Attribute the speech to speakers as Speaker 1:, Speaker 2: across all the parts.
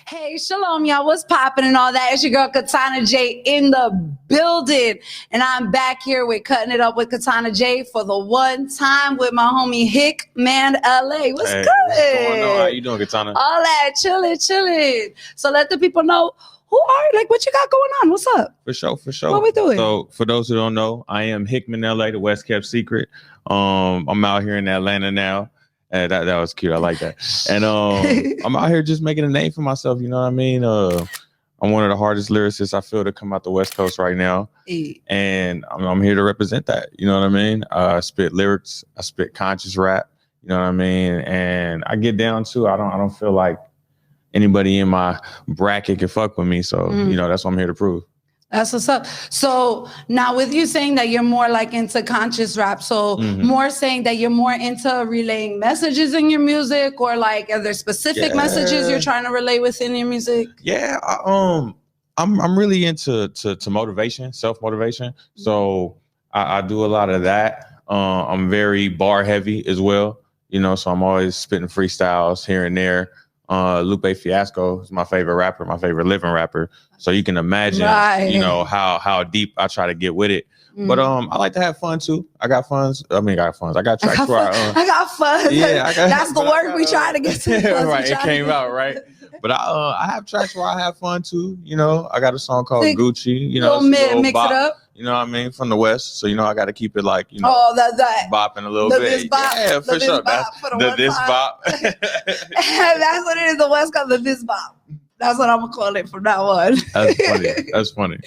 Speaker 1: Hey, shalom, y'all. What's popping and all that? It's your girl, Katana J, in the building. And I'm back here with Cutting It Up with Katana J for the one time with my homie Hickman, LA. What's good?
Speaker 2: What's going on? How you doing, Katana?
Speaker 1: All that, chilling. So let the people know, who are you? Like, what you got going on? What's up?
Speaker 2: For sure.
Speaker 1: What we doing?
Speaker 2: So for those who don't know, I am Hickman, LA, the West Kept Secret. I'm out here in Atlanta now. That was cute. I like that. And I'm out here just making a name for myself. You know what I mean? I'm one of the hardest lyricists I feel to come out the West Coast right now. And I'm here to represent that. You know what I mean? I spit lyrics. I spit conscious rap. You know what I mean? And I get down to, I don't feel like anybody in my bracket can fuck with me. So, you know, that's what I'm here to prove.
Speaker 1: That's what's up. So now with you saying that you're more like into conscious rap, so more saying that you're more into relaying messages in your music, or like are there specific messages you're trying to relay within your music?
Speaker 2: Yeah, I'm really into motivation, self-motivation. So I do a lot of that. I'm very bar heavy as well, you know, so I'm always spitting freestyles here and there. Lupe Fiasco is my favorite rapper, my favorite living rapper. So you can imagine, you know, how deep I try to get with it. But I like to have fun too. I got tracks where
Speaker 1: I got fun.
Speaker 2: Yeah,
Speaker 1: that's the word we try to get to.
Speaker 2: Right, it came out right. But I have tracks where I have fun too. You know, I got a song called Gucci. You know,
Speaker 1: mix it up.
Speaker 2: You know what I mean? From the West, so you know I got to keep it like, you know, bopping a little bit. Yeah, for sure. That's the this bop.
Speaker 1: That's what it is. The West Coast, the this bop. That's what I'm gonna call it from now on.
Speaker 2: That's funny.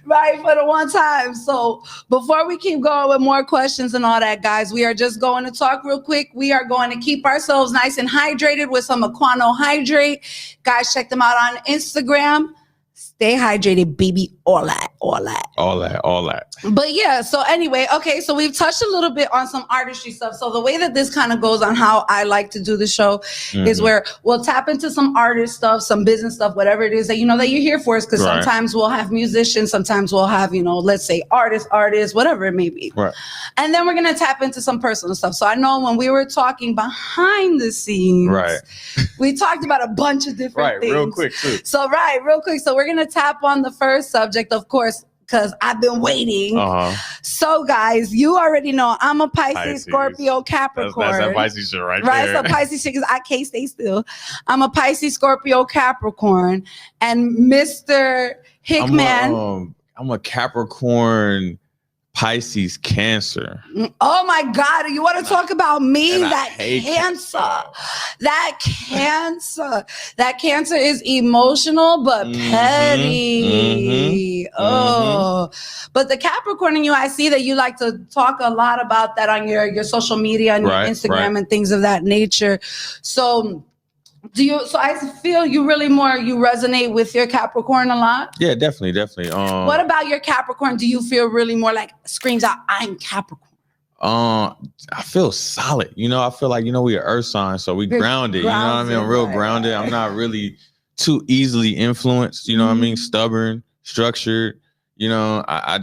Speaker 1: Right, for the one time. So before we keep going with more questions and all that, guys, we are just going to talk real quick. We are going to keep ourselves nice and hydrated with some Aquano Hydrate. Guys, check them out on Instagram. Stay hydrated, baby. All that. But yeah, so anyway, okay, so we've touched a little bit on some artistry stuff. So the way that this kind of goes on how I like to do the show is where we'll tap into some artist stuff, some business stuff, whatever it is that, you know, that you're here for. Because sometimes we'll have musicians, sometimes we'll have, you know, let's say artists, whatever it may be. Right. And then we're going to tap into some personal stuff. So I know when we were talking behind the scenes, we talked about a bunch of different things.
Speaker 2: Real quick too.
Speaker 1: So real quick. So we're going to tap on the first subject, of course, because I've been waiting. So, guys, you already know I'm a Pisces, Scorpio, Capricorn.
Speaker 2: That's that Pisces shit right
Speaker 1: there. Right, so Pisces shit, because I can't stay still. I'm a Pisces, Scorpio, Capricorn. And Mr. Hickman.
Speaker 2: I'm a Capricorn, Pisces, Cancer.
Speaker 1: Oh my God, you want to talk about me?
Speaker 2: And
Speaker 1: that cancer is emotional but petty. But the Capricorn in you, I see that you like to talk a lot about that on your social media and your Instagram and things of that nature. So I feel you resonate with your Capricorn a lot?
Speaker 2: Yeah, definitely.
Speaker 1: What about your Capricorn? Do you feel really more like screams out, I'm Capricorn?
Speaker 2: I feel solid. You know, I feel like, you know, we're earth signs, so we grounded. You know what I mean? I'm real grounded. I'm not really too easily influenced. You know what I mean? Stubborn, structured. You know, I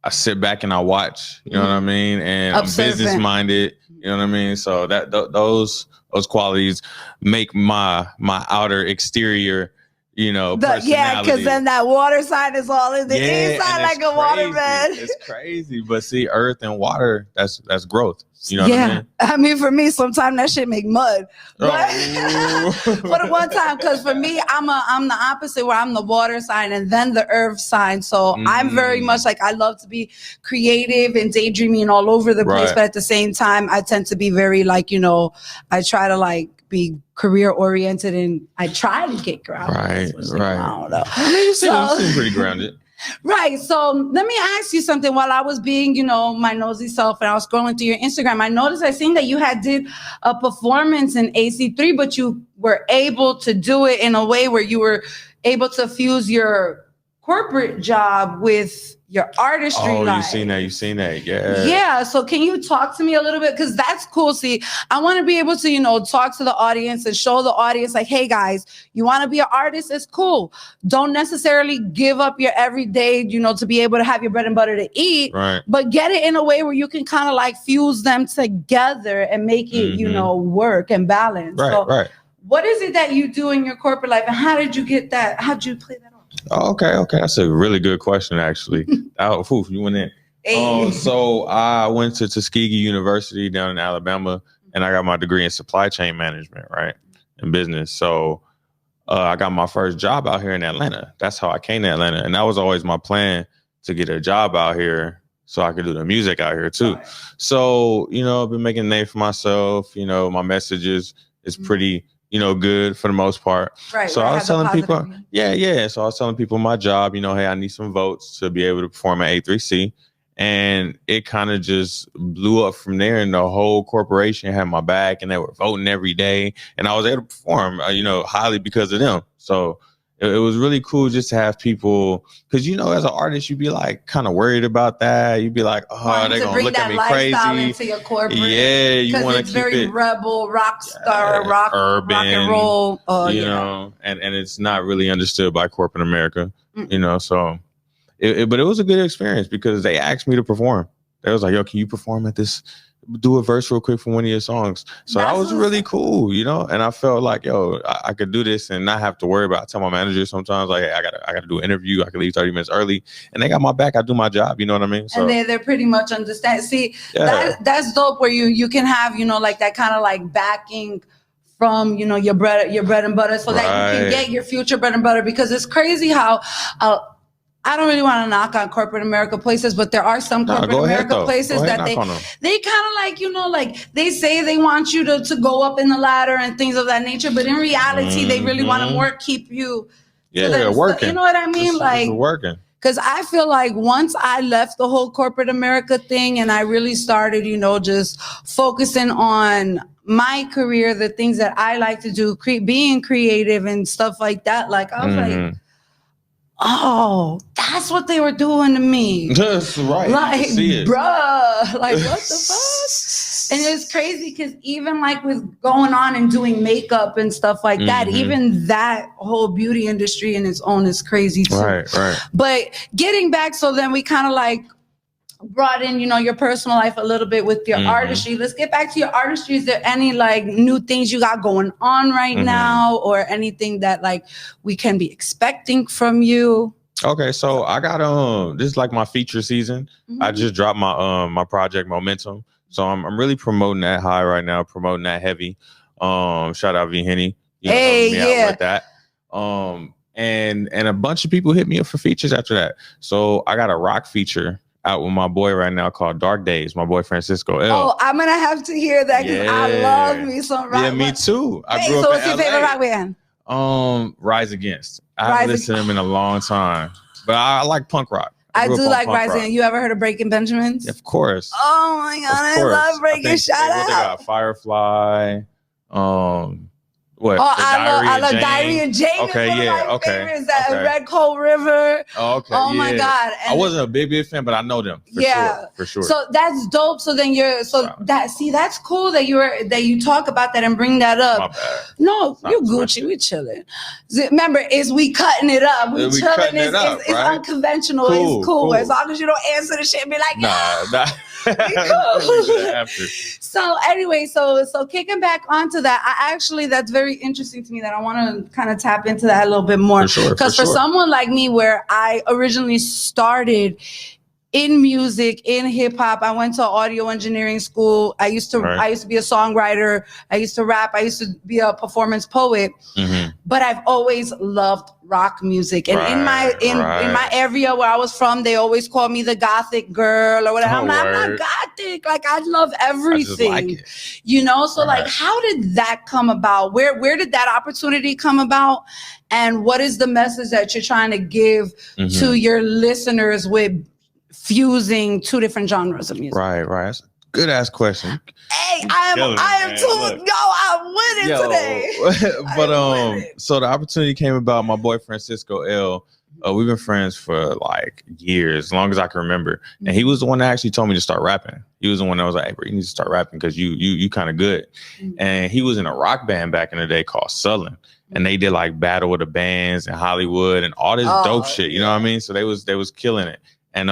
Speaker 2: sit back and I watch. You know what I mean? And I'm business minded. You know what I mean? So that those qualities make my outer exterior, you know, personality.
Speaker 1: Yeah, because then that water sign is all in the inside like a waterman.
Speaker 2: It's crazy. But see, earth and water, that's growth. You know what I mean?
Speaker 1: I mean, for me, sometimes that shit make mud. But for the one time, because for me, I'm the opposite, where I'm the water sign and then the earth sign. So I'm very much like, I love to be creative and daydreaming all over the place. But at the same time, I tend to be very like, you know, I try to like be career oriented and I try to get grounded.
Speaker 2: Right.
Speaker 1: I don't know.
Speaker 2: I mean, you seem pretty grounded.
Speaker 1: Right. So let me ask you something. While I was being, you know, my nosy self and I was scrolling through your Instagram, I seen that you did a performance in AC3, but you were able to do it in a way where you were able to fuse your corporate job with your artistry life.
Speaker 2: You seen that. Yeah.
Speaker 1: Yeah. So can you talk to me a little bit? Because that's cool. See, I want to be able to, you know, talk to the audience and show the audience like, hey guys, you want to be an artist? It's cool. Don't necessarily give up your everyday, you know, to be able to have your bread and butter to eat, but get it in a way where you can kind of like fuse them together and make it, you know, work and balance. what is it that you do in your corporate life, and how did you get that? How did you play that off?
Speaker 2: Oh, okay. That's a really good question, actually. You went in.
Speaker 1: Hey.
Speaker 2: So I went to Tuskegee University down in Alabama, and I got my degree in supply chain management, right, in business. So I got my first job out here in Atlanta. That's how I came to Atlanta, and that was always my plan, to get a job out here so I could do the music out here too. Right. So, I've been making a name for myself. My messages is pretty, good for the most part.
Speaker 1: Right.
Speaker 2: So I was telling people, yeah. So I was telling people my job, hey, I need some votes to be able to perform at A3C. And it kind of just blew up from there. And the whole corporation had my back, and they were voting every day. And I was able to perform, highly because of them. So it was really cool just to have people, because, as an artist, you'd be like kind of worried about that. You'd be like, oh, they're going to look at me crazy.
Speaker 1: Into your corporate.
Speaker 2: Yeah, you want to keep
Speaker 1: very rebel, rock star,
Speaker 2: urban,
Speaker 1: rock and roll.
Speaker 2: And it's not really understood by corporate America, so. But it was a good experience because they asked me to perform. They was like, yo, can you perform at this? Do a verse real quick for one of your songs. So that was really cool, and I felt like, yo, I could do this and not have to worry about. I tell my manager sometimes, like, hey, I gotta do an interview. I could leave 30 minutes early, and they got my back. I do my job. You know what I mean? So,
Speaker 1: and they're pretty much understand. See, that's dope. Where you can have, like that kind of like backing from, your bread and butter, so that you can get your future bread and butter. Because it's crazy how. I don't really want to knock on corporate America places, but there are some corporate America places that they kind of like, they say they want you to go up in the ladder and things of that nature. But in reality, they really want to keep you.
Speaker 2: Working.
Speaker 1: You know what I mean?
Speaker 2: Like working.
Speaker 1: Because I feel like once I left the whole corporate America thing and I really started, just focusing on my career, the things that I like to do, being creative and stuff like that. Like, I was like, oh, that's what they were doing to me.
Speaker 2: That's right.
Speaker 1: Like, bruh, like, what the fuck? And it's crazy because even like with going on and doing makeup and stuff like that, even that whole beauty industry in its own is crazy too.
Speaker 2: Right.
Speaker 1: But getting back, so then we kind of like brought in, your personal life a little bit with your artistry. Let's get back to your artistry. Is there any like new things you got going on right now, or anything that like we can be expecting from you?
Speaker 2: Okay, so I got this is like my feature season. I just dropped my project Momentum. So I'm really promoting that high right now, promoting that heavy. Shout out V Henny. Out with that. And a bunch of people hit me up for features after that. So I got a rock feature out with my boy right now called Dark Days, my boy Francisco L.
Speaker 1: Oh, I'm gonna have to hear that because I love me some rock.
Speaker 2: Yeah, me too. I grew
Speaker 1: so
Speaker 2: up
Speaker 1: what's your favorite rock band?
Speaker 2: Rise Against. I haven't listened to them in a long time, but I like punk rock.
Speaker 1: I do like Rise Against. You ever heard of Breaking Benjamins?
Speaker 2: Of course.
Speaker 1: Oh my God, I love Breaking. Shout out.
Speaker 2: They got Firefly. What?
Speaker 1: I love Diary of Jane.
Speaker 2: Okay,
Speaker 1: Favorites, that Red Coal River.
Speaker 2: Oh
Speaker 1: my God.
Speaker 2: And I wasn't a big fan, but I know them for sure.
Speaker 1: So that's dope. So then that's cool that you talk about that and bring that up.
Speaker 2: My bad.
Speaker 1: No, you Gucci, we chilling. Remember, we cutting it up. We chilling. It's unconventional.
Speaker 2: Cool,
Speaker 1: it's cool. As long as you don't answer the shit and be like,
Speaker 2: nah.
Speaker 1: So anyway, so kicking back onto that, that's very interesting to me, that I want to kind of tap into that a little bit more. Because for someone like me, where I originally started in music, in hip hop, I went to audio engineering school. I used to be a songwriter. I used to rap. I used to be a performance poet. But I've always loved rock music. And in my area where I was from, they always called me the gothic girl or whatever. I'm not gothic. Like, I love everything. I just like it. So like, how did that come about? Where did that opportunity come about? And what is the message that you're trying to give to your listeners with fusing two different genres of music?
Speaker 2: Right. That's a good ass question.
Speaker 1: Hey, I am too. I'm winning today.
Speaker 2: But so the opportunity came about. My boy Francisco L. We've been friends for like years, as long as I can remember. And he was the one that actually told me to start rapping. He was the one that was like, hey, bro, you need to start rapping because you kind of good. And he was in a rock band back in the day called Sullen. And they did like Battle of the Bands in Hollywood and all this dope shit. You know what I mean? So they was killing it. And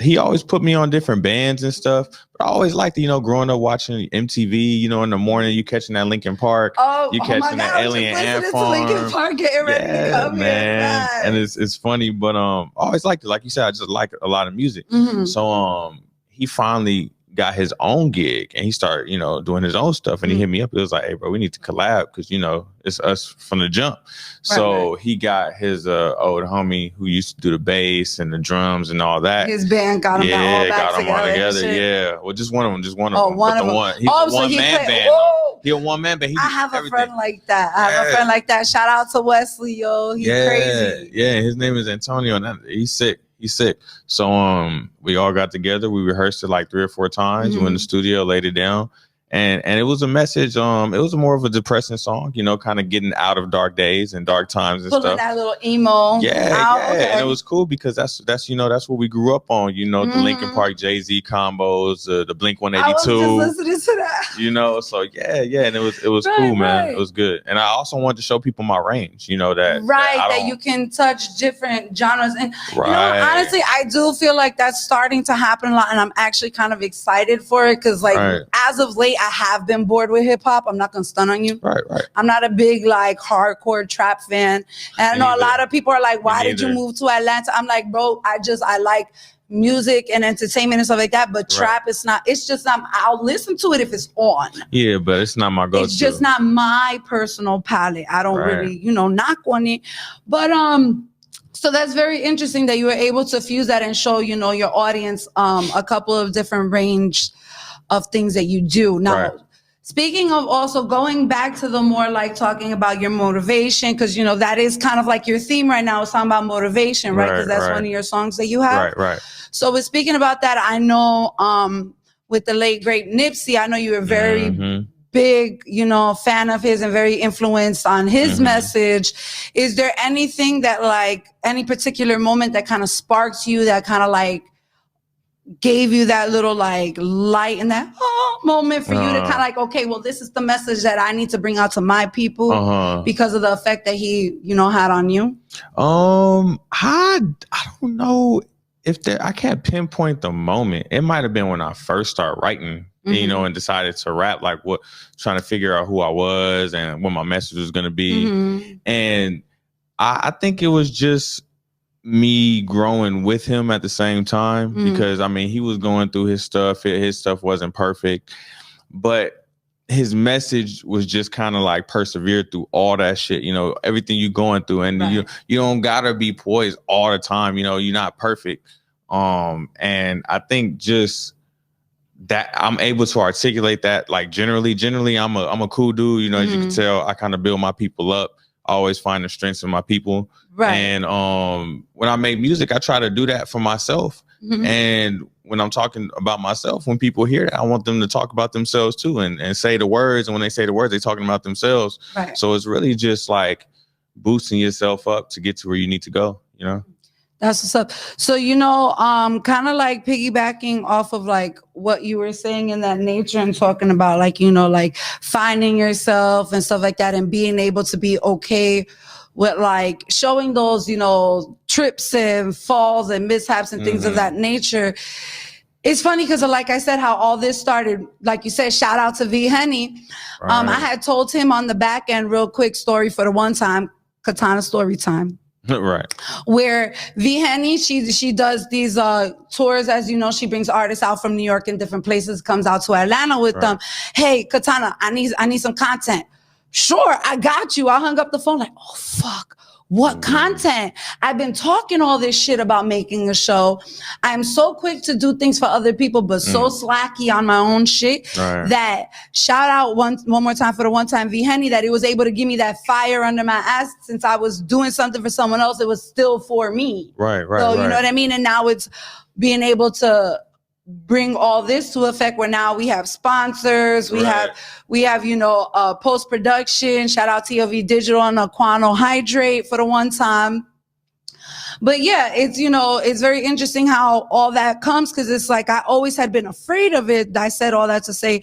Speaker 2: he always put me on different bands and stuff. But I always liked, growing up watching MTV, in the morning, you catching that Linkin Park. You catching that Alien Ant Farm.
Speaker 1: Linkin Park getting ready to come
Speaker 2: man.
Speaker 1: Here,
Speaker 2: and it's funny, but I always liked it. Like you said, I just like a lot of music.
Speaker 1: Mm-hmm.
Speaker 2: So he finally got his own gig and he started, doing his own stuff. And he hit me up. It was like, hey, bro, we need to collab because, it's us from the jump. So he got his old homie who used to do the bass and the drums and all that.
Speaker 1: His band got him all together.
Speaker 2: Yeah. Well, just one of them. He's a one-man band. He's a one-man band.
Speaker 1: I have a friend like that. Shout out to Wesley, yo. He's crazy.
Speaker 2: Yeah, his name is Antonio. And he's sick. So we all got together. We rehearsed it like 3 or 4 times. We went in the studio, laid it down. And it was a message. It was more of a depressing song, kind of getting out of dark days and dark times and
Speaker 1: pulling
Speaker 2: stuff.
Speaker 1: That little emo.
Speaker 2: Yeah. Okay. And it was cool because that's that's what we grew up on. The Linkin Park Jay-Z combos, the Blink 182.
Speaker 1: I was just listening to that.
Speaker 2: So and it was cool, man. It was good. And I also wanted to show people my range. That
Speaker 1: you can touch different genres. And honestly, I do feel like that's starting to happen a lot, and I'm actually kind of excited for it because, as of late, I have been bored with hip hop. I'm not gonna stun on you.
Speaker 2: Right.
Speaker 1: I'm not a big hardcore trap fan. And I know a lot of people are like, why did you move to Atlanta? I'm like, bro, I like music and entertainment and stuff like that. But trap is not, it's just not, I'll listen to it if it's on.
Speaker 2: Yeah, but it's not my go-to.
Speaker 1: It's just not my personal palette. I don't really, knock on it. But so that's very interesting that you were able to fuse that and show, your audience a couple of different range of things that you do. Now, speaking of also going back to the more talking about your motivation, because, that is kind of like your theme right now. It's talking about motivation, right? Because that's one of your songs that you have.
Speaker 2: Right.
Speaker 1: So with speaking about that, I know with the late, great Nipsey, I know you were very big, fan of his and very influenced on his message. Is there anything that any particular moment that kind of sparked you, that kind of gave you that little light in that moment for you to kind of okay, well, this is the message that I need to bring out to my people because of the effect that he, had on you?
Speaker 2: I don't know if I can't pinpoint the moment. It might have been when I first started writing, and decided to rap, trying to figure out who I was and what my message was going to be. And I think it was just me growing with him at the same time because he was going through his stuff. His stuff wasn't perfect, but his message was just kind of persevere through all that shit, everything you're going through, and you don't gotta be poised all the time. You're not perfect. And I think just that I'm able to articulate that generally I'm a cool dude, as you can tell. I kind of build my people up. I always find the strengths in my people. And when I make music, I try to do that for myself. And when I'm talking about myself, when people hear that, I want them to talk about themselves too and say the words. And when they say the words, they're talking about themselves. So it's really just boosting yourself up to get to where you need to go,
Speaker 1: That's what's up. So, kind of piggybacking off of what you were saying in that nature and talking about finding yourself and stuff like that and being able to be okay with showing those, trips and falls and mishaps and things of that nature. It's funny because like I said, how all this started, like you said, shout out to V Henny. I had told him on the back end, real quick story for the one time, Katana story time. Where V Henny, she does these tours, as you know, she brings artists out from New York and different places, comes out to Atlanta with them. Hey, Katana, I need some content. Sure, I got you. I hung up the phone oh fuck. What content? I've been talking all this shit about making a show. I'm so quick to do things for other people, but so slacky on my own shit that shout out one more time for the one time V Henny that he was able to give me that fire under my ass since I was doing something for someone else. It was still for me. So you know what I mean? And now it's being able to bring all this to effect where now we have sponsors, we have post-production. Shout out TLV Digital and Aquano Hydrate for the one time. But yeah, it's, you know, it's very interesting how all that comes, because it's like I always had been afraid of it. I said all that to say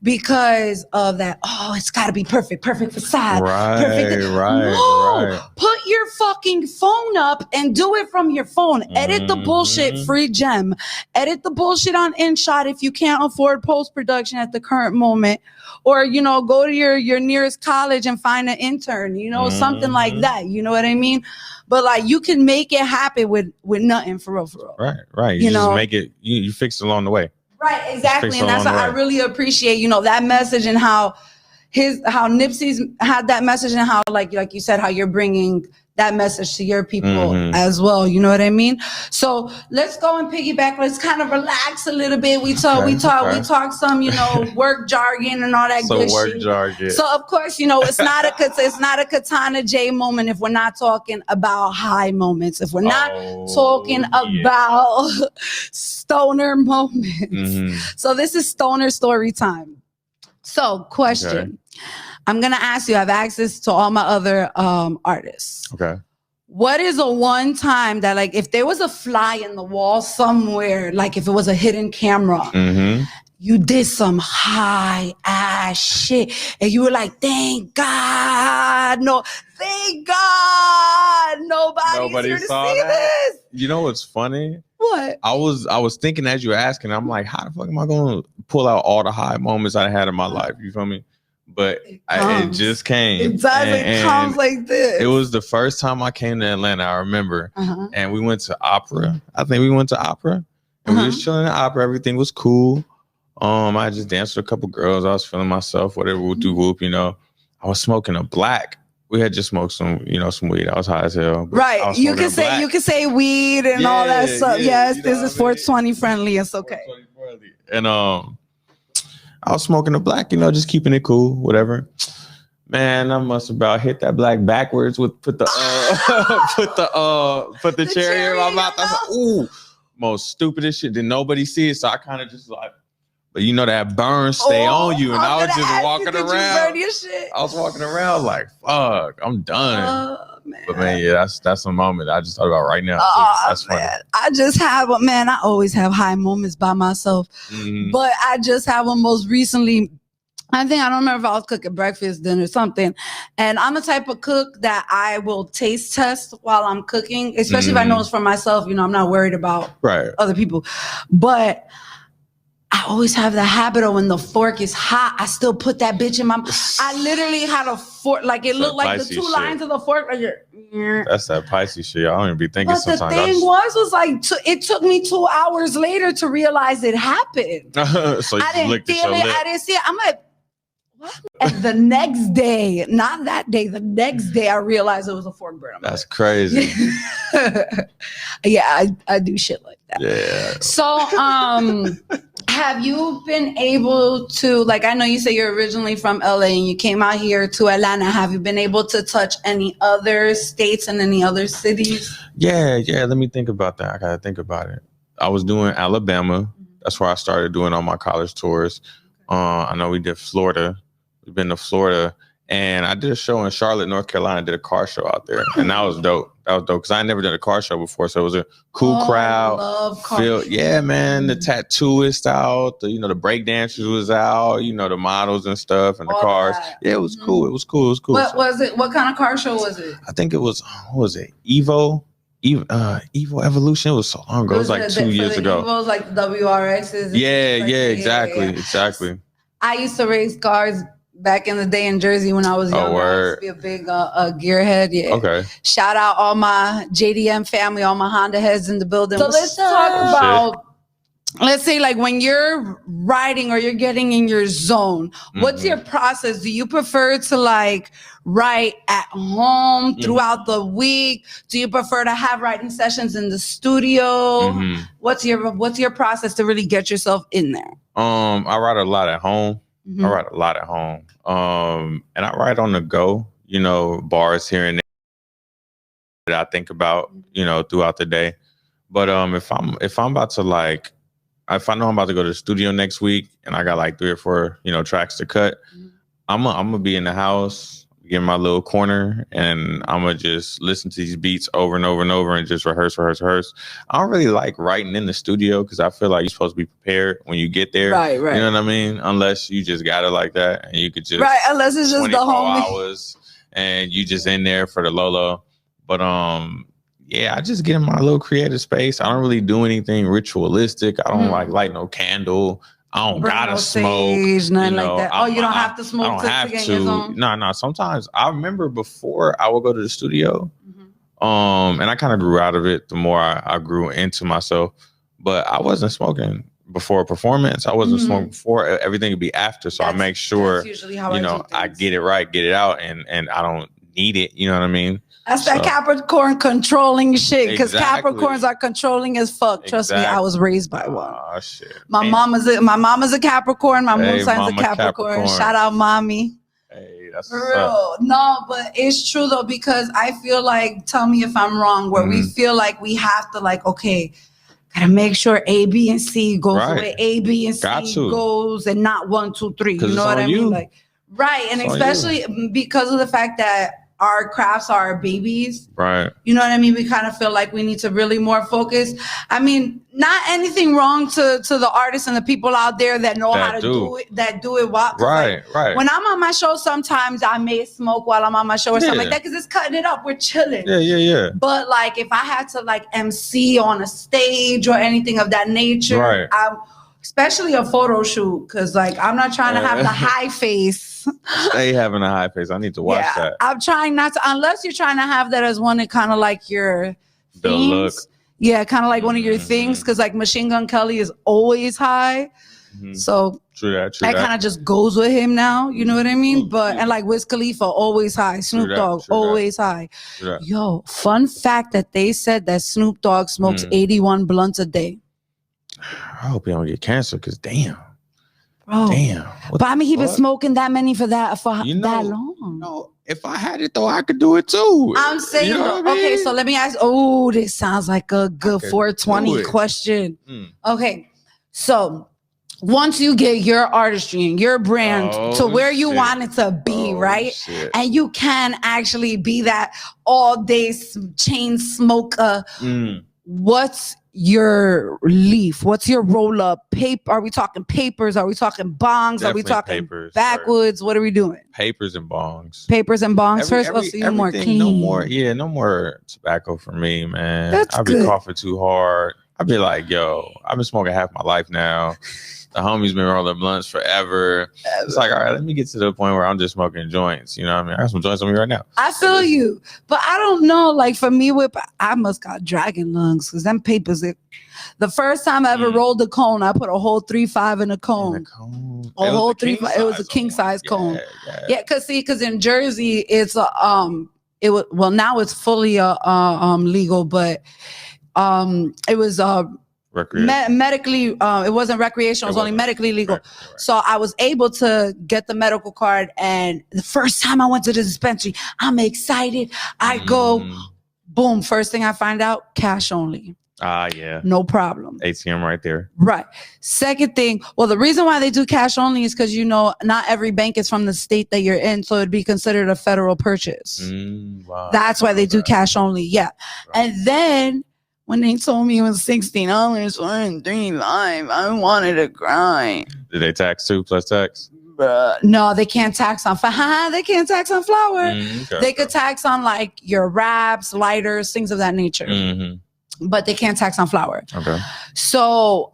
Speaker 1: because of that. Oh, it's got to be perfect facade. Perfect. No, put your fucking phone up and do it from your phone. Edit the bullshit, free gem. Edit the bullshit on InShot if you can't afford post-production at the current moment. Or, you know, go to your nearest college and find an intern, you know, something like that. You know what I mean? But like, you can make it happen with nothing, for real.
Speaker 2: Right. You just make it, you fix it along the way.
Speaker 1: Right, exactly. And that's what I really appreciate, you know, that message, and how Nipsey's had that message, and how like you said, how you're bringing that message to your people as well. You know what I mean? So let's go and piggyback. Let's kind of relax a little bit. We talk some, you know, work jargon and all that good shit.
Speaker 2: Jargon.
Speaker 1: So of course, you know, it's not a Katana J moment if we're not talking about high moments. If we're not talking about stoner moments. So this is stoner story time. So question. Okay. I'm going to ask you, I have access to all my other artists.
Speaker 2: Okay.
Speaker 1: What is a one time that, like, if there was a fly in the wall somewhere, like if it was a hidden camera, you did some high ass shit and you were like, thank God, nobody's here to see this.
Speaker 2: You know what's funny?
Speaker 1: What?
Speaker 2: I was thinking as you were asking, I'm like, how the fuck am I going to pull out all the high moments I had in my life? You feel me? But it just came.
Speaker 1: It does. It comes like this.
Speaker 2: It was the first time I came to Atlanta, I remember. And we went to opera. I think we went to opera. And we was chilling at opera. Everything was cool. I just danced with a couple girls. I was feeling myself, whatever, whoop, you know. I was smoking a black. We had just smoked some weed. I was high as hell.
Speaker 1: Right. You can say weed and all that stuff. Yes, this is 420 friendly. It's okay.
Speaker 2: And I was smoking a black, you know, just keeping it cool, whatever. Man, I must about hit that black backwards with put the cherry in my mouth. I was like, ooh, most stupidest shit. Did nobody see it? So I kind of just like, but you know that burn stay on you, and I was just walking around. I was walking around like, fuck, I'm done. Man. But man, yeah, that's a moment I just thought about right now. That's funny.
Speaker 1: I just have I always have high moments by myself, but I just have one most recently. I don't remember if I was cooking breakfast, dinner, something. And I'm the type of cook that I will taste test while I'm cooking, especially if I know it's for myself. You know, I'm not worried about other people, but I always have the habit of when the fork is hot, I still put that bitch in my mouth. I literally had a fork, like it looked like the two lines of the fork right here.
Speaker 2: That's that Pisces shit. I don't even be thinking sometimes.
Speaker 1: But the thing was like, it took me 2 hours later to realize it happened.
Speaker 2: So
Speaker 1: I didn't feel it. I didn't see it. I'm like, what? And the next day, not that day, the next day I realized it was a fork burn.
Speaker 2: That's crazy.
Speaker 1: Yeah, I do shit like that.
Speaker 2: Yeah.
Speaker 1: So, have you been able to, like, I know you say you're originally from LA and you came out here to Atlanta. Have you been able to touch any other states and any other cities?
Speaker 2: Yeah. Let me think about that. I got to think about it. I was doing Alabama. That's where I started doing all my college tours. I know we did Florida. We've been to Florida. And I did a show in Charlotte, North Carolina. I did a car show out there. And that was dope. Because I never did a car show before. So it was a cool crowd.
Speaker 1: I love car.
Speaker 2: Yeah, man. The tattooist out. The break dancers was out. The models and stuff and the cars. Yeah, it was cool. It was cool.
Speaker 1: What was it? What kind of car show was it?
Speaker 2: I think it was, what was it? Evo Evolution. It was so long ago. It was like 2 years ago.
Speaker 1: It was like WRXs.
Speaker 2: Exactly.
Speaker 1: I used to race cars back in the day in Jersey when I was young. I used to be a big gearhead. Yeah. Okay. Shout out all my JDM family, all my Honda heads in the building. So let's talk about, let's say, like, when you're riding or you're getting in your zone, what's your process? Do you prefer to like write at home throughout the week? Do you prefer to have writing sessions in the studio? What's your process to really get yourself in there?
Speaker 2: I write a lot at home. And I write on the go, bars here and there that I think about, throughout the day. But if I'm about to if I know I'm about to go to the studio next week and I got like 3 or 4, tracks to cut, I'm gonna be in the house, get in my little corner, and I'm gonna just listen to these beats over and over and over, and just rehearse. I don't really like writing in the studio because I feel like you're supposed to be prepared when you get there.
Speaker 1: Right.
Speaker 2: You know what I mean? Unless you just got it like that, and you could just
Speaker 1: unless it's just the
Speaker 2: 24
Speaker 1: homie.
Speaker 2: hours, and you just in there for the Lolo. But yeah, I just get in my little creative space. I don't really do anything ritualistic. I don't like light no candle. I don't gotta smoke.
Speaker 1: Nothing like that. You don't have to smoke to get your zone?
Speaker 2: No. Sometimes I remember before I would go to the studio, and I kind of grew out of it the more I grew into myself. But I wasn't smoking before a performance. I wasn't smoking before. Everything would be after. So I make sure, that's usually how I get it right, get it out, and I don't need it. You know what I mean?
Speaker 1: That's that Capricorn controlling shit, because Capricorns are controlling as fuck. Trust me, I was raised by one.
Speaker 2: Oh shit!
Speaker 1: My mama's a Capricorn. My moon sign's a Capricorn. Shout out, mommy.
Speaker 2: Hey, that's
Speaker 1: for real. No, but it's true though, because I feel like, tell me if I'm wrong, where we feel like we have to okay, gotta make sure A, B, and C goes the way A, B, and C goes, and not 1, 2, 3. You know what I mean? Right, and especially because of the fact that our crafts are our babies. Right. You know what I mean? We kind of feel like we need to really more focus. I mean, not anything wrong to the artists and the people out there that know how to do it, that do it well. Right. When I'm on my show, sometimes I may smoke while I'm on my show or something like that, because it's cutting it up. We're chilling. Yeah. But if I had to MC on a stage or anything of that nature, especially a photo shoot, because I'm not trying to have the high face.
Speaker 2: Stay having a high face. I need to watch that.
Speaker 1: I'm trying not to, unless you're trying to have that as one of kind of your
Speaker 2: the look.
Speaker 1: Yeah, kind of one of your things, because Machine Gun Kelly is always high. So
Speaker 2: true that
Speaker 1: kind of just goes with him now. You know what I mean? But and Wiz Khalifa always high, Snoop Dogg always high. Yo, fun fact that they said that Snoop Dogg smokes 81 blunts a day.
Speaker 2: I hope he don't get cancer, because damn.
Speaker 1: Bro. Damn. But I mean, he been smoking that many for that long.
Speaker 2: No, if I had it though, I could do it too.
Speaker 1: I'm saying, okay, so let me ask. Oh, this sounds like a good 420 question. Okay, so once you get your artistry and your brand to where you want it to be, right? Shit. And you can actually be that all day chain smoker. What's your leaf? What's your roll up? Paper? Are we talking papers? Are we talking bongs?
Speaker 2: Definitely
Speaker 1: are we talking
Speaker 2: papers,
Speaker 1: backwoods? What are we doing?
Speaker 2: Papers and bongs.
Speaker 1: Papers and bongs first. So you're more clean.
Speaker 2: No more tobacco for me, man. I'll be coughing too hard. I'll be like, yo, I've been smoking half my life now. The homies been rolling blunts forever. It's all right, let me get to the point where I'm just smoking joints. You know what I mean? I got some joints on me right now.
Speaker 1: I feel you. But I don't know, for me, I must got dragon lungs, because them papers, the first time I ever rolled a cone, I put a whole 3-5 in a cone. A whole 3-5. It was a king size cone. Yeah, because in Jersey, it's now it's fully legal, but it was medically, it wasn't recreational, it was only medically legal. Right. So I was able to get the medical card, and the first time I went to the dispensary, I'm excited. I go, boom, first thing I find out, cash only.
Speaker 2: Yeah.
Speaker 1: No problem.
Speaker 2: ATM right there.
Speaker 1: Right. Second thing, well, the reason why they do cash only is because, not every bank is from the state that you're in, so it'd be considered a federal purchase. Wow. That's why they do cash only. Yeah. Right. And then when they told me it was $60 for 3 live, I wanted to cry.
Speaker 2: Did they tax too plus tax?
Speaker 1: No, they can't tax on they can't tax on flour. Okay. They could tax on your wraps, lighters, things of that nature. But they can't tax on flour. Okay. So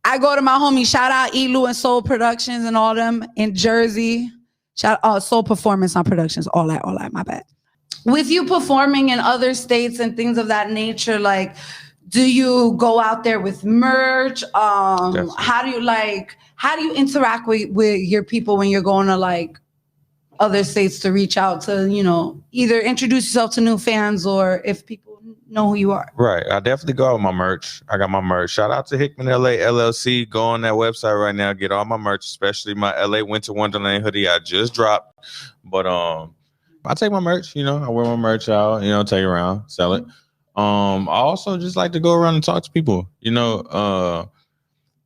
Speaker 1: I go to my homie, shout out Elu and Soul Productions and all them in Jersey. Shout out Soul Performance on Productions. All that, my bad. With you performing in other states and things of that nature, do you go out there with merch? How do you interact with your people when you're going to other states to reach out to, either introduce yourself to new fans, or if people know who you are?
Speaker 2: Right. I definitely go out with my merch. I got my merch. Shout out to Hickman LA LLC. Go on that website right now. Get all my merch, especially my LA Winter Wonderland hoodie I just dropped. But I take my merch, I wear my merch out, take it around, sell it. I also just like to go around and talk to people.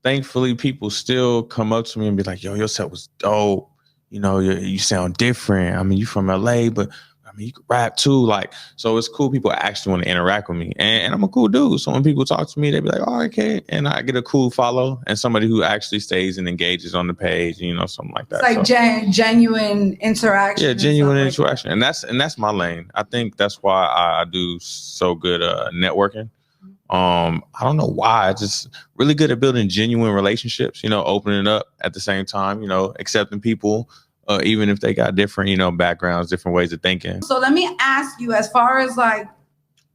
Speaker 2: Thankfully people still come up to me and be like, yo, your set was dope. you know, you sound different. I mean, you from LA, but I mean, you can rap too. Like, so it's cool. People actually want to interact with me, and I'm a cool dude. So when people talk to me, they be like, "Oh, okay," and I get a cool follow, and somebody who actually stays and engages on the page, you know, something like that.
Speaker 1: It's like genuine interaction.
Speaker 2: Yeah, genuine interaction, and that's my lane. I think that's why I do so good networking. I don't know why. I just really good at building genuine relationships. You know, opening up at the same time. You know, accepting people. Even if they got different, you know, backgrounds, different ways of thinking.
Speaker 1: So let me ask you, as far as like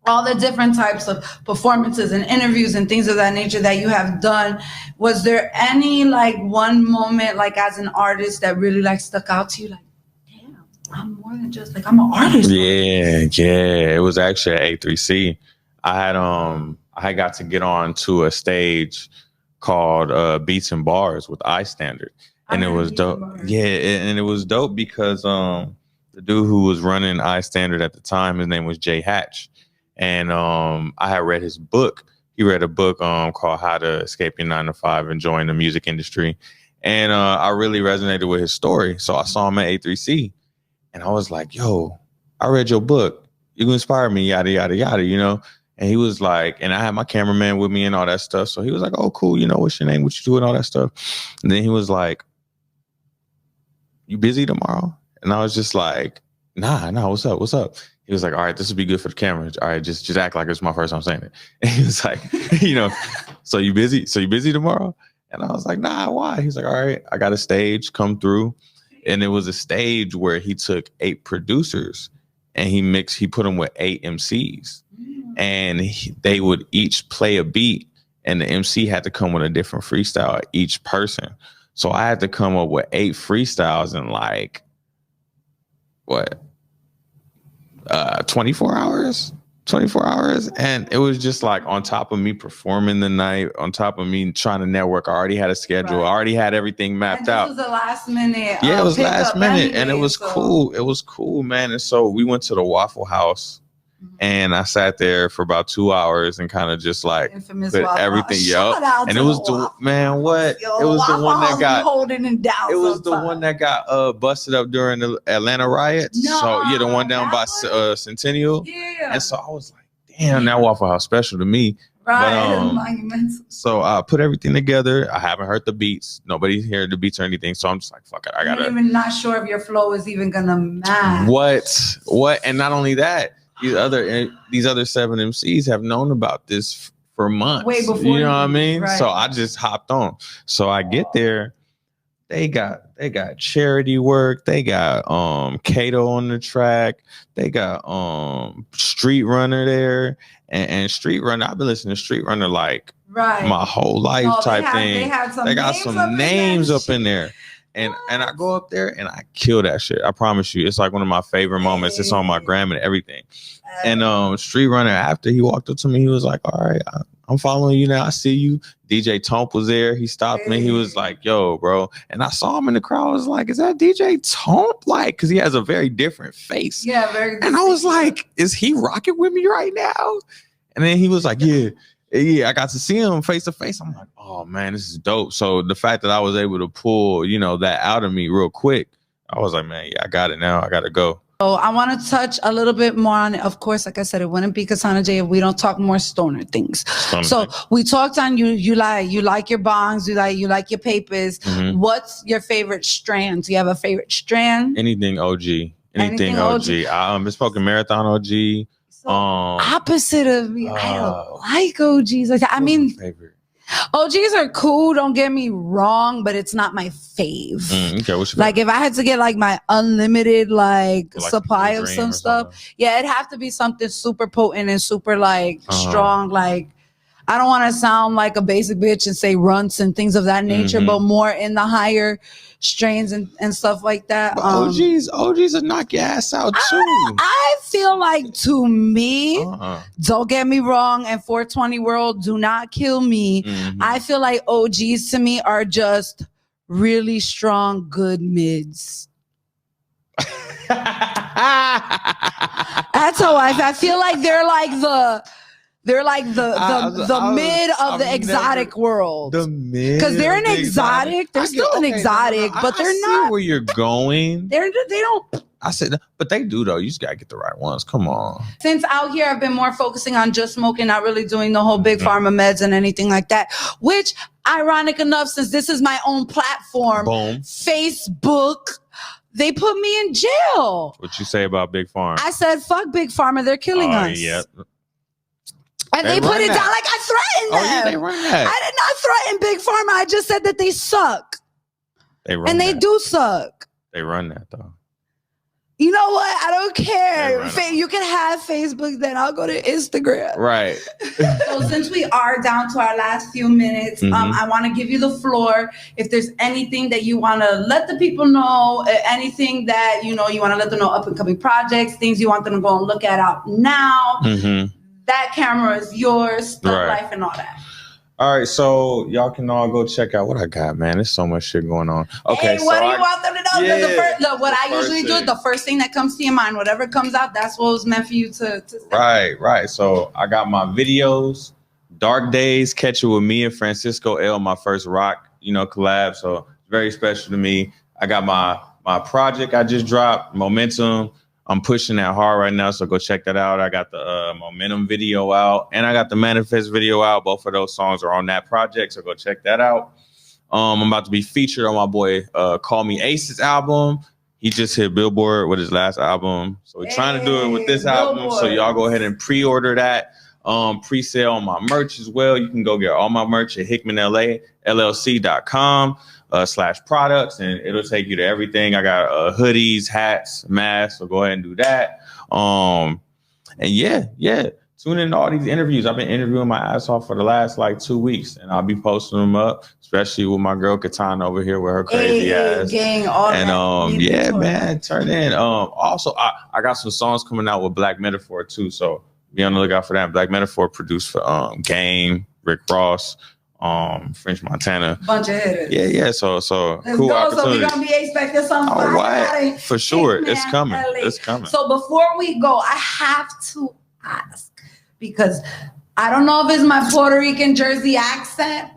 Speaker 1: all the different types of performances and interviews and things of that nature that you have done, was there any like one moment, like as an artist, that really like stuck out to you? Like, damn, I'm more than just like, I'm an artist.
Speaker 2: Yeah. It was actually at A3C. I had got to get on to a stage called Beats and Bars with iStandard. And it was dope. Yeah, and it was dope because the dude who was running iStandard at the time, his name was Jay Hatch. And I had read his book. He read a book called How to Escape Your 9 to 5 and Join the Music Industry. And I really resonated with his story. So I saw him at A3C. And I was like, yo, I read your book. You inspired me, yada, yada, yada, you know? And he was like, and I had my cameraman with me and all that stuff. So he was like, oh, cool. You know, what's your name? What you do and all that stuff. And then he was like, you busy tomorrow? And I was just like, nah, what's up? He was like, all right, this would be good for the camera. All right, just act like it's my first time saying it. And he was like, you know, so you busy tomorrow? And I was like, nah, why? He's like, all right, I got a stage, come through. And it was a stage where he took 8 producers and he put them with 8 MCs. And they would each play a beat, and the MC had to come with a different freestyle, each person. So I had to come up with 8 freestyles in like, 24 hours? 24 hours. And it was just like on top of me performing the night, on top of me trying to network. I already had a schedule. Right. I already had everything mapped out.
Speaker 1: It was the last minute.
Speaker 2: Yeah, it was last minute. And it was cool. It was cool, man. And so we went to the Waffle House. And I sat there for about 2 hours and kind of just like put everything, and it was the man. What? It was the one that got holding it down. It was the one that got busted up during the Atlanta riots. So yeah, the one down by Centennial. Yeah. And so I was like, damn, that Waffle House special to me. Right. But, so I put everything together. I haven't heard the beats. Nobody's heard the beats or anything. So I'm just like, fuck it. I gotta.
Speaker 1: I'm even not sure if your flow is even gonna match.
Speaker 2: What? And not only that. These other 7 MCs have known about this for months. Way before, you know what I mean? Right. So I just hopped on. So I get there, they got charity work, they got Kato on the track, they got Street Runner there, and Street Runner. I've been listening to Street Runner like my whole life type thing. They got some names up in there. And I go up there and I kill that shit. I promise you. It's like one of my favorite moments. It's on my gram and everything. And Street Runner, after he walked up to me, he was like, all right, I'm following you now. I see you. DJ Tomp was there. He stopped me. He was like, yo, bro. And I saw him in the crowd. I was like, is that DJ Tomp? Like, because he has a very different face.
Speaker 1: Yeah, very
Speaker 2: And I was like, is he rocking with me right now? And then he was like, yeah, I got to see him face to face. I'm like, oh man, this is dope. So the fact that I was able to pull, you know, that out of me real quick, I was like, man, yeah, I got it now. I got to go.
Speaker 1: So I want to touch a little bit more on it. Of course, like I said, it wouldn't be Katana J if we don't talk more stoner things. We talked on you like your bongs, you like your papers. Mm-hmm. What's your favorite strand? Do you have a favorite strand?
Speaker 2: Anything OG. Anything OG. I'm bespoken marathon OG.
Speaker 1: Opposite of me. I don't like OGs like that. I mean, OGs are cool, don't get me wrong, but it's not my fave.
Speaker 2: Okay, what's your
Speaker 1: like if I had to get like my unlimited like supply of some stuff, it'd have to be something super potent and super like strong. Like I don't want to sound like a basic bitch and say runts and things of that nature, but more in the higher strains and stuff like that.
Speaker 2: But OGs will knock your ass out too.
Speaker 1: I feel like, to me, don't get me wrong, and 420 world, do not kill me. I feel like OGs to me are just really strong, good mids. That's how I feel like they're like They're like the mid of the exotic world.
Speaker 2: The mid,
Speaker 1: because they're an exotic. They're still an exotic, but they're not
Speaker 2: where you're going.
Speaker 1: They don't.
Speaker 2: I said, but they do though. You just gotta get the right ones. Come on.
Speaker 1: Since out here, I've been more focusing on just smoking, not really doing the whole big pharma meds and anything like that. Which, ironic enough, since this is my own platform,
Speaker 2: Boom.
Speaker 1: Facebook, they put me in jail.
Speaker 2: What you say about big pharma?
Speaker 1: I said, "Fuck big pharma, they're killing us."
Speaker 2: Yeah.
Speaker 1: And they put it down like I threatened them.
Speaker 2: Yeah, they run that.
Speaker 1: I did not threaten big pharma. I just said that they suck.
Speaker 2: They
Speaker 1: do suck.
Speaker 2: They run that though.
Speaker 1: You know what? I don't care. You can have Facebook, then I'll go to Instagram.
Speaker 2: Right.
Speaker 1: So since we are down to our last few minutes, I want to give you the floor. If there's anything that you want to let the people know, anything that you want to let them know, up and coming projects, things you want them to go and look at out now, that camera is yours, Thug Life and all that.
Speaker 2: All right, so y'all can all go check out what I got, man. There's so much shit going on. Okay,
Speaker 1: hey, what do you want them to know?
Speaker 2: Yeah,
Speaker 1: what I usually do, the first thing that comes to your mind, whatever comes out, that's what was meant for you to say.
Speaker 2: Right. So I got my videos, Dark Days, Catch It With Me and Francisco L, my first rock, collab. So it's very special to me. I got my project I just dropped, Momentum. I'm pushing that hard right now, so go check that out. I got the Momentum video out, and I got the Manifest video out. Both of those songs are on that project, so go check that out. I'm about to be featured on my boy Call Me Ace's album. He just hit Billboard with his last album, so we're trying to do it with this album. So y'all go ahead and pre-order that. Pre-sale on my merch as well. You can go get all my merch at HickmanLA.LLC.com. /products, and it'll take you to everything. I got hoodies, hats, masks, so go ahead and do that. And yeah, tune in to all these interviews. I've been interviewing my ass off for the last 2 weeks, and I'll be posting them up, especially with my girl Katana over here with her crazy ass.
Speaker 1: Gang, all
Speaker 2: and
Speaker 1: that.
Speaker 2: man, turn in. Also, I got some songs coming out with Black Metaphor too, so be on the lookout for that. Black Metaphor produced for Game, Rick Ross, French Montana,
Speaker 1: bunch of hitters.
Speaker 2: Yeah. So
Speaker 1: Let's
Speaker 2: cool
Speaker 1: go.
Speaker 2: opportunity.
Speaker 1: So we're gonna be expecting something.
Speaker 2: All right, for sure. It's coming. It's coming.
Speaker 1: So before we go, I have to ask, because I don't know if it's my Puerto Rican Jersey accent,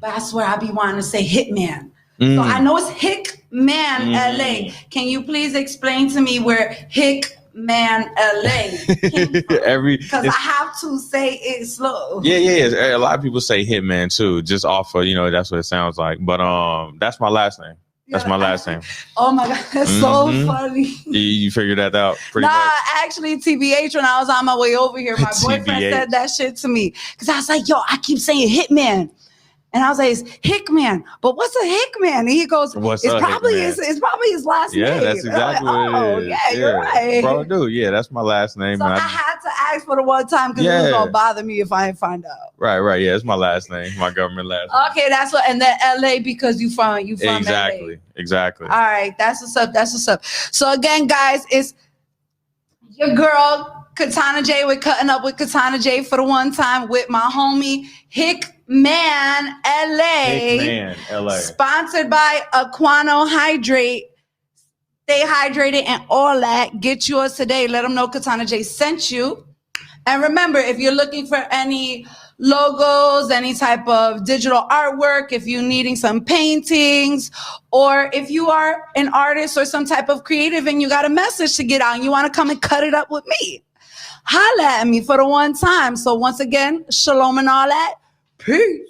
Speaker 1: but I swear I be wanting to say Hitman. So I know it's Hickman, LA. Can you please explain to me where Hickman, LA came from? Because I have to say it slow.
Speaker 2: Yeah. A lot of people say Hitman too, just off of, that's what it sounds like. But that's my last name. That's my last name.
Speaker 1: Oh my God, that's so funny.
Speaker 2: You figured that out pretty much?
Speaker 1: Actually, TBH, when I was on my way over here, my boyfriend said that shit to me. Because I was like, yo, I keep saying Hitman. And I was like, it's Hickman. But what's a Hickman? And he goes, it's probably his last name.
Speaker 2: Yeah, that's exactly what it is.
Speaker 1: Yeah, you're right.
Speaker 2: Bro, dude, yeah, that's my last name.
Speaker 1: So I had to ask for the one time because it was going to bother me if I didn't find out. Right.
Speaker 2: Yeah, it's my last name, my government last name.
Speaker 1: Okay, that's what. And then LA because you from
Speaker 2: exactly.
Speaker 1: LA.
Speaker 2: Exactly.
Speaker 1: All right, that's what's up. So again, guys, it's your girl, Katana J, with Cutting Up with Katana J for the one time with my homie, Hickman, LA. Sponsored by Aquano Hydrate. Stay hydrated and all that. Get yours today. Let them know Katana J sent you. And remember, if you're looking for any logos, any type of digital artwork, if you're needing some paintings, or if you are an artist or some type of creative and you got a message to get out and you want to come and cut it up with me, holla at me for the one time. So once again, shalom and all that. Peace.